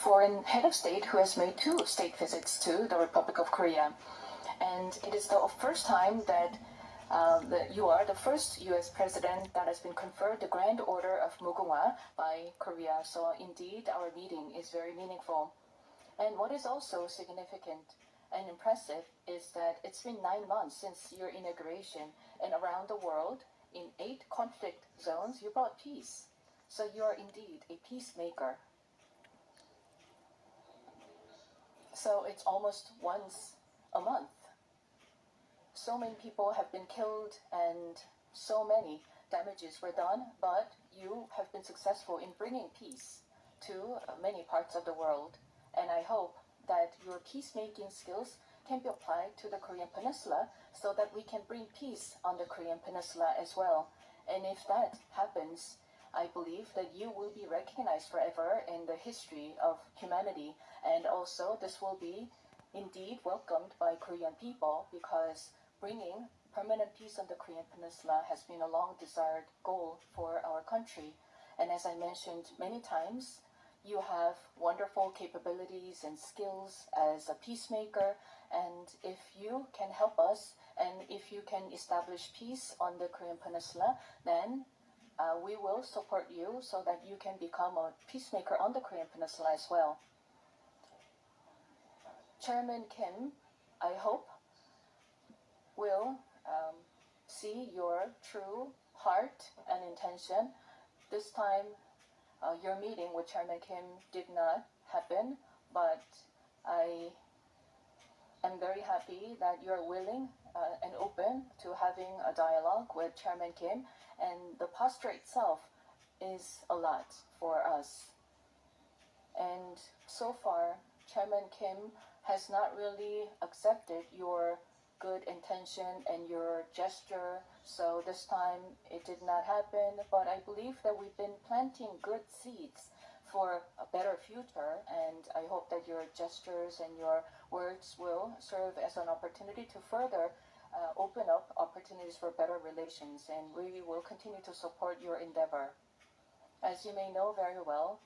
foreign head of state who has made 2 state visits to the Republic of Korea. And it is the first time that you are the first U.S. president that has been conferred the Grand Order of Mugunghwa by Korea. So indeed, our meeting is very meaningful. And what is also significant and impressive is that it's been 9 months since your inauguration, and around the world, in 8 conflict zones, you brought peace. So you are indeed a peacemaker. So it's almost once a month. So many people have been killed and so many damages were done, but you have been successful in bringing peace to many parts of the world. And I hope that your peacemaking skills can be applied to the Korean Peninsula so that we can bring peace on the Korean Peninsula as well. And if that happens, I believe that you will be recognized forever in the history of humanity. And also this will be indeed welcomed by Korean people, because bringing permanent peace on the Korean Peninsula has been a long desired goal for our country. And as I mentioned many times, you have wonderful capabilities and skills as a peacemaker, and if you can help us and if you can establish peace on the Korean Peninsula, then we will support you so that you can become a peacemaker on the Korean Peninsula as well. Chairman Kim, I hope, will see your true heart and intention. This time, your meeting with Chairman Kim did not happen, but I am very happy that you're willing and open to having a dialogue with Chairman Kim, and the posture itself is a lot for us. And so far, Chairman Kim has not really accepted your good intention and your gesture, so this time it did not happen, but I believe that we've been planting good seeds for a better future, and I hope that your gestures and your words will serve as an opportunity to further open up opportunities for better relations, and we will continue to support your endeavor. As you may know very well,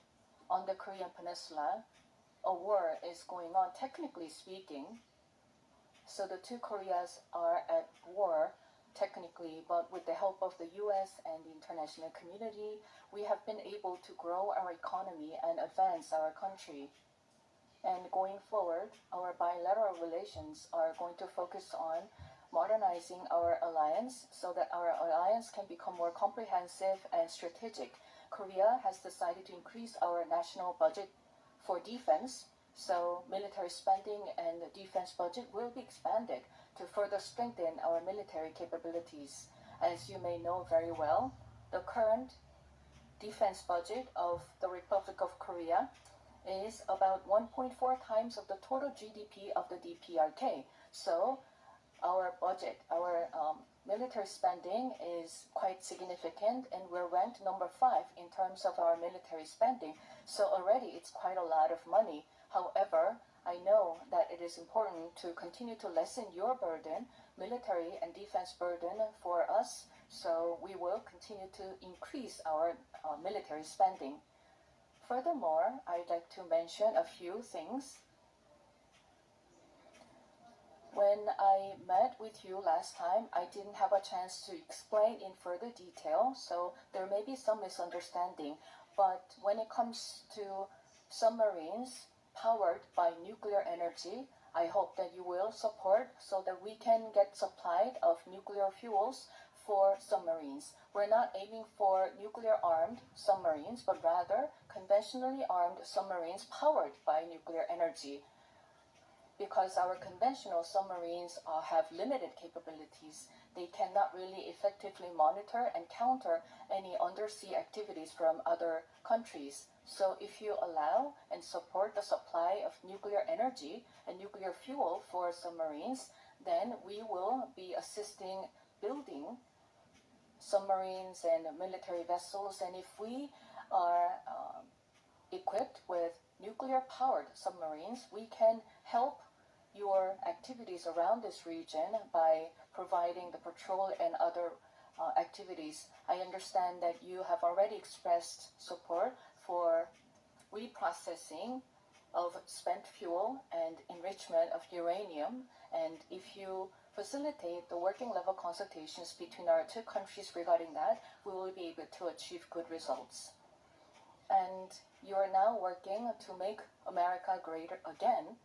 on the Korean Peninsula, a war is going on, technically speaking. So the 2 Koreas are at war, technically, but with the help of the US and the international community, we have been able to grow our economy and advance our country. And going forward, our bilateral relations are going to focus on modernizing our alliance so that our alliance can become more comprehensive and strategic. Korea has decided to increase our national budget for defense, so military spending and the defense budget will be expanded to further strengthen our military capabilities. As you may know very well, the current defense budget of the Republic of Korea is about 1.4 times of the total GDP of the DPRK. So our budget, our military spending is quite significant, and we're ranked number 5 in terms of our military spending. So already it's quite a lot of money. However, I know that it is important to continue to lessen your burden, military and defense burden for us, so we will continue to increase our military spending. Furthermore, I'd like to mention a few things. When I met with you last time, I didn't have a chance to explain in further detail, so there may be some misunderstanding. But when it comes to submarines powered by nuclear energy, I hope that you will support so that we can get supplied of nuclear fuels for submarines. We're not aiming for nuclear-armed submarines, but rather conventionally armed submarines powered by nuclear energy. Because our conventional submarines have limited capabilities, they cannot really effectively monitor and counter any undersea activities from other countries. So if you allow and support the supply of nuclear energy and nuclear fuel for submarines, then we will be assisting building submarines and military vessels. And if we are equipped with nuclear-powered submarines, we can help your activities around this region by providing the patrol and other activities. I understand that you have already expressed support for reprocessing of spent fuel and enrichment of uranium. And if you facilitate the working level consultations between our two countries regarding that, we will be able to achieve good results. And you are now working to make America great again.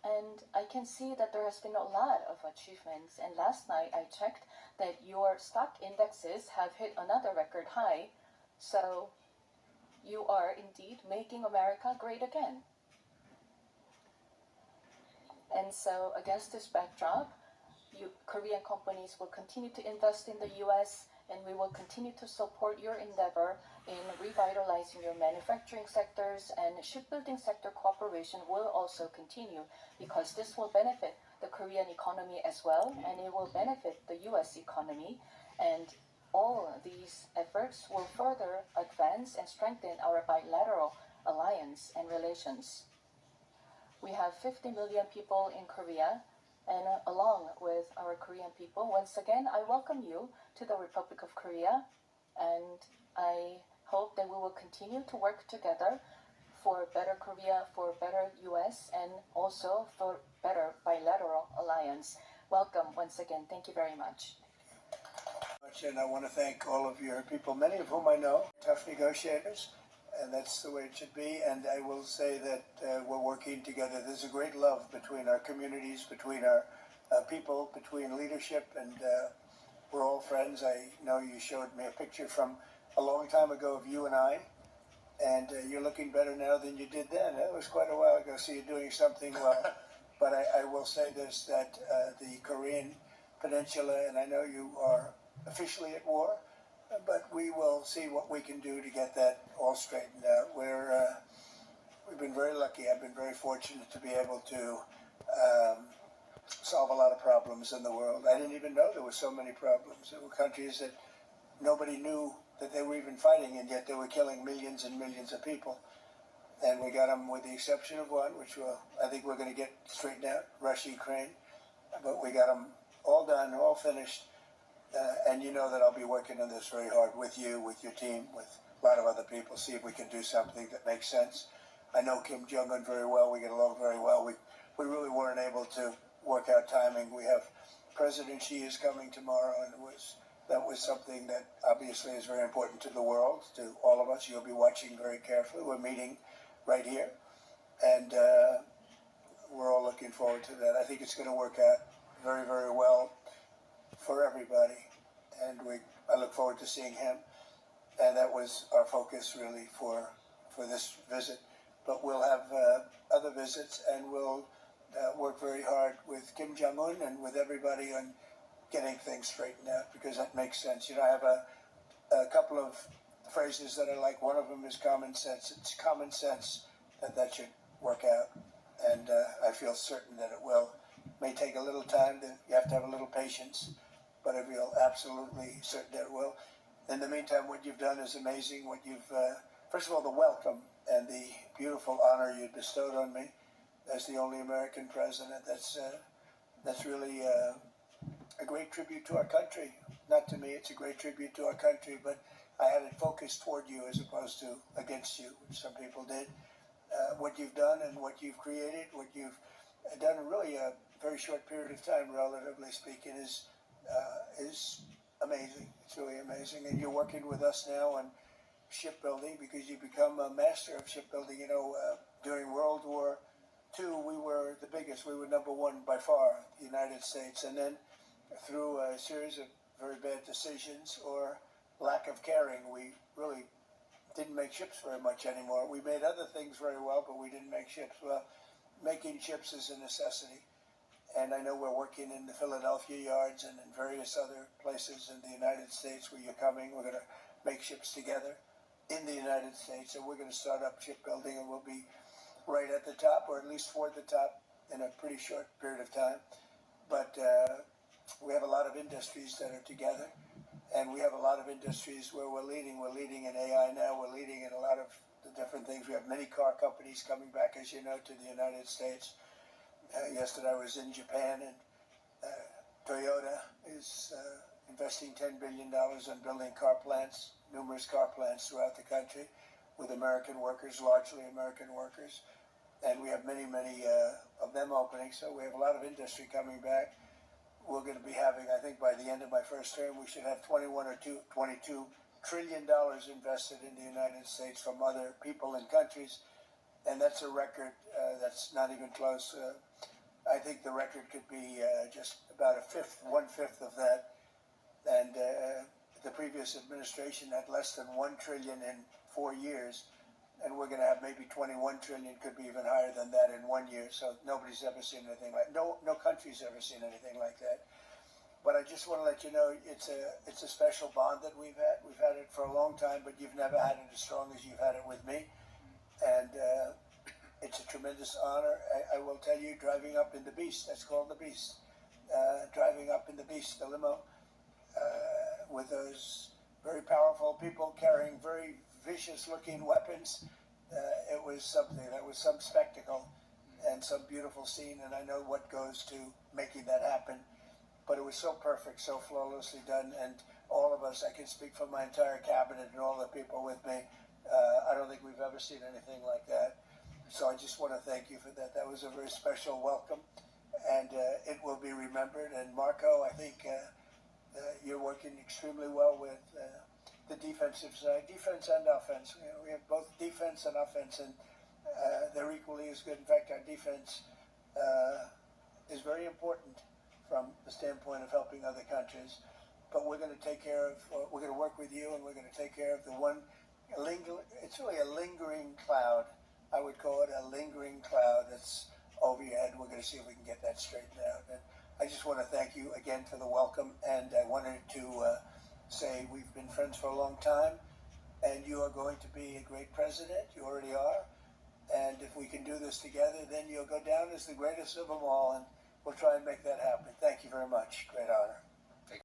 And I can see that there has been a lot of achievements. And last night I checked that your stock indexes have hit another record high. So you are indeed making America great again. And so against this backdrop, Korean companies will continue to invest in the US, and we will continue to support your endeavor in revitalizing your manufacturing sectors, and shipbuilding sector cooperation will also continue because this will benefit the Korean economy as well, and it will benefit the US economy. And all these efforts will further advance and strengthen our bilateral alliance and relations. We have 50 million people in Korea, and along with our Korean people, once again, I welcome you to the Republic of Korea, and I hope that we will continue to work together for better Korea, for better US, and also for better bilateral alliance. Welcome once again. Thank you very much. And I want to thank all of your people, many of whom I know, tough negotiators, and that's the way it should be. And I will say that we're working together. There's a great love between our communities, between our people, between leadership, and we're all friends. I know you showed me a picture from a long time ago of you and I, and you're looking better now than you did then. That was quite a while ago, so you're doing something well. But I will say this, that the Korean Peninsula, and I know you are officially at war, but we will see what we can do to get that all straightened out. We've been very lucky. I've been very fortunate to be able to solve a lot of problems in the world. I didn't even know there were so many problems. There were countries that nobody knew that they were even fighting, and yet they were killing millions and millions of people. And we got them, with the exception of one, which I think we're going to get straightened out, Russia, Ukraine. But we got them all done, all finished. And you know that I'll be working on this very hard with you, with your team, with a lot of other people, see if we can do something that makes sense. I know Kim Jong-un very well. We get along very well. We really weren't able to work out timing. We have President Xi is coming tomorrow, and that was something that obviously is very important to the world, to all of us. You'll be watching very carefully. We're meeting right here, and we're all looking forward to that. I think it's going to work out very, very well for everybody, and I look forward to seeing him. And that was our focus really for this visit. But we'll have other visits, and we'll work very hard with Kim Jong-un and with everybody on getting things straightened out, because that makes sense. You know, I have a couple of phrases that I like. One of them is common sense. It's common sense that should work out, and I feel certain that it will. May take a little time. You have to have a little patience, but I feel absolutely certain that it will. In the meantime, what you've done is amazing. First of all, the welcome and the beautiful honor you bestowed on me as the only American president. That's really a great tribute to our country. Not to me, it's a great tribute to our country, but I had it focused toward you as opposed to against you, which some people did. What you've done and what you've created, what you've done in really a very short period of time, relatively speaking, is amazing. It's really amazing. And you're working with us now on shipbuilding, because you become a master of shipbuilding. You know, during World War II, we were the biggest. We were number one by far, the United States. And then through a series of very bad decisions or lack of caring, we really didn't make ships very much anymore. We made other things very well, but we didn't make ships. Well, making ships is a necessity. And I know we're working in the Philadelphia yards and in various other places in the United States where you're coming. We're going to make ships together in the United States, and we're going to start up shipbuilding, and we'll be right at the top, or at least toward the top, in a pretty short period of time. But we have a lot of industries that are together, and we have a lot of industries where we're leading. We're leading in AI now. We're leading in a lot of the different things. We have many car companies coming back, as you know, to the United States. Yesterday I was in Japan, and Toyota is investing $10 billion on building car plants, numerous car plants throughout the country, with American workers, largely American workers. and we have many of them opening. So we have a lot of industry coming back. We're going to be having, I think, by the end of my first term, we should have $22 trillion invested in the United States from other people and countries, and that's a record that's not even close. I think the record could be just about one-fifth of that, and the previous administration had less than $1 trillion in 4 years, and we're going to have maybe 21 trillion, could be even higher than that in 1 year. So nobody's ever seen anything like no country's ever seen anything like that. But I just want to let you know it's a special bond that we've had. We've had it for a long time, but you've never had it as strong as you've had it with me, and it's a tremendous honor. I will tell you, driving up in the Beast, that's called the Beast, driving up in the Beast, the limo, with those very powerful people carrying very vicious-looking weapons. It was something. That was some spectacle and some beautiful scene, and I know what goes to making that happen. But it was so perfect, so flawlessly done, and all of us, I can speak for my entire cabinet and all the people with me, I don't think we've ever seen anything like that. So I just want to thank you for that. That was a very special welcome, and it will be remembered. And Marco, I think you're working extremely well with the defensive side, defense and offense. You know, we have both defense and offense, and they're equally as good. In fact, our defense is very important from the standpoint of helping other countries. But we're going to take care of, we're going to work with you, and we're going to take care of the one, it's really a lingering cloud. I would call it a lingering cloud that's over your head. We're going to see if we can get that straightened out. And I just want to thank you again for the welcome, and I wanted to say we've been friends for a long time, and you are going to be a great president. You already are. And if we can do this together, then you'll go down as the greatest of them all, and we'll try and make that happen. Thank you very much. Great honor.